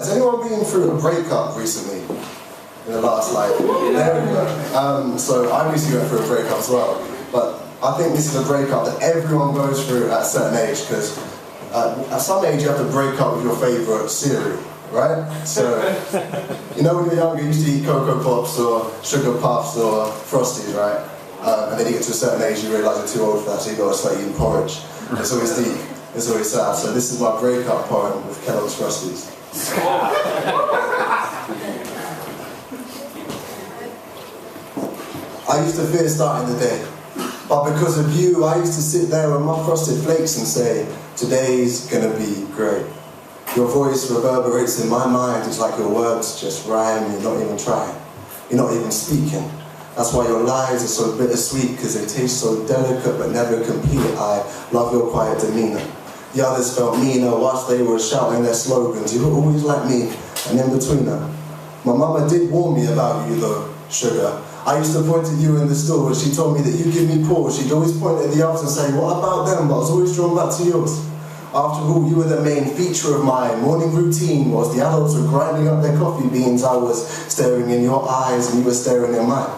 Has anyone been through a breakup recently? In the last, like, there we go. So I recently went through a breakup as well. But I think this is a breakup that everyone goes through at a certain age, because at some age you have to break up with your favourite cereal, right? So, you know when you're younger you used to eat Cocoa Pops or Sugar Puffs or Frosties, right? And then you get to a certain age you realise you're too old for that, so you got to start eating porridge. It's always deep, it's always sad. So this is my breakup poem with Kellogg's Frosties. I used to fear starting the day, but because of you, I used to sit there with my frosted flakes and say, today's gonna be great. Your voice reverberates in my mind, it's like your words just rhyme, you're not even trying, you're not even speaking. That's why your lies are so bittersweet, because they taste so delicate but never complete. I love your quiet demeanor. The others felt meaner whilst they were shouting their slogans. You were always like me, and in between them. My mama did warn me about you though, sugar. I used to point at you in the store, she told me that you give me pause. She'd always point at the others and say, what about them? But I was always drawn back to yours. After all, you were the main feature of my morning routine. Whilst the adults were grinding up their coffee beans, I was staring in your eyes and you were staring in mine.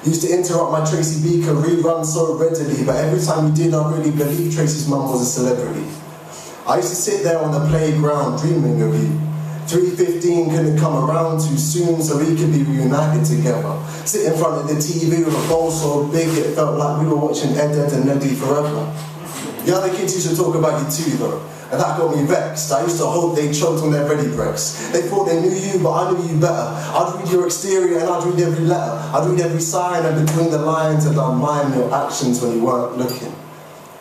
You used to interrupt my Tracy Beaker rerun so readily, but every time you did, I really believed Tracy's mum was a celebrity. I used to sit there on the playground dreaming of you. 3:15 couldn't come around too soon, so we could be reunited together. Sit in front of the TV with a bowl so big it felt like we were watching Ed, Edd and Eddy forever. The other kids used to talk about you too though, and that got me vexed. I used to hope they choked on their ready bricks. They thought they knew you, but I knew you better. I'd read your exterior and I'd read every letter. I'd read every sign, and between the lines I'd mime your actions when you weren't looking.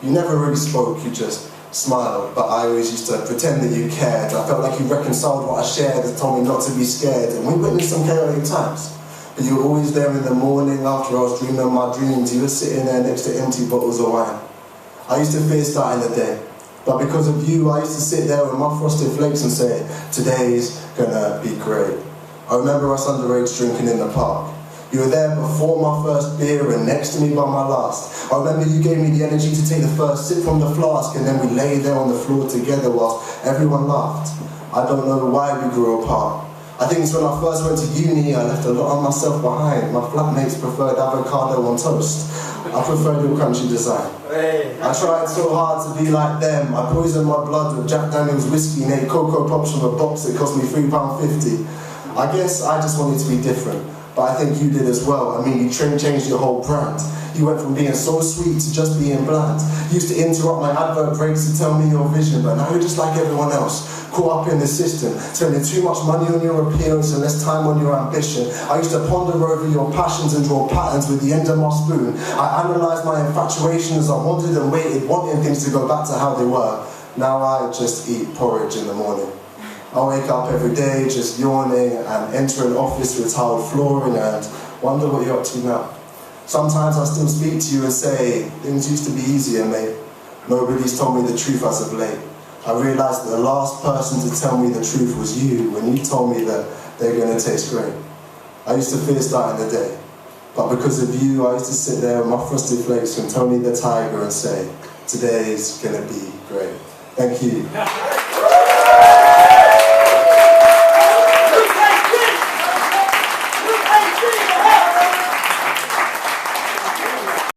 You never really spoke, you just smiled, but I always used to pretend that you cared. I felt like you reconciled what I shared and told me not to be scared, and we witnessed some chaotic times. But you were always there in the morning after I was dreaming my dreams. You were sitting there next to empty bottles of wine. I used to fear starting the day, but because of you, I used to sit there with my frosted flakes and say, today's gonna be great. I remember us underage drinking in the park. You were there before my first beer and next to me by my last. I remember you gave me the energy to take the first sip from the flask, and then we lay there on the floor together whilst everyone laughed. I don't know why we grew apart. I think it's when I first went to uni, I left a lot of myself behind. My flatmates preferred avocado on toast. I preferred your crunchy design. I tried so hard to be like them. I poisoned my blood with Jack Daniels whiskey and ate Cocoa Pops from a box that cost me £3.50. I guess I just wanted to be different. But I think you did as well. I mean, you changed your whole brand. You went from being so sweet to just being bland. You used to interrupt my advert breaks to tell me your vision, but now you're just like everyone else, caught up in the system, spending too much money on your appearance and less time on your ambition. I used to ponder over your passions and draw patterns with the end of my spoon. I analysed my infatuation as I wanted and waited, wanting things to go back to how they were. Now I just eat porridge in the morning. I wake up every day just yawning and enter an office with tiled flooring and wonder what you're up to now. Sometimes I still speak to you and say, things used to be easier, mate. Nobody's told me the truth as of late. I realised that the last person to tell me the truth was you when you told me that they're going to taste great. I used to fear starting the day, but because of you, I used to sit there with my frosted flakes from Tony the Tiger and say, today's going to be great. Thank you.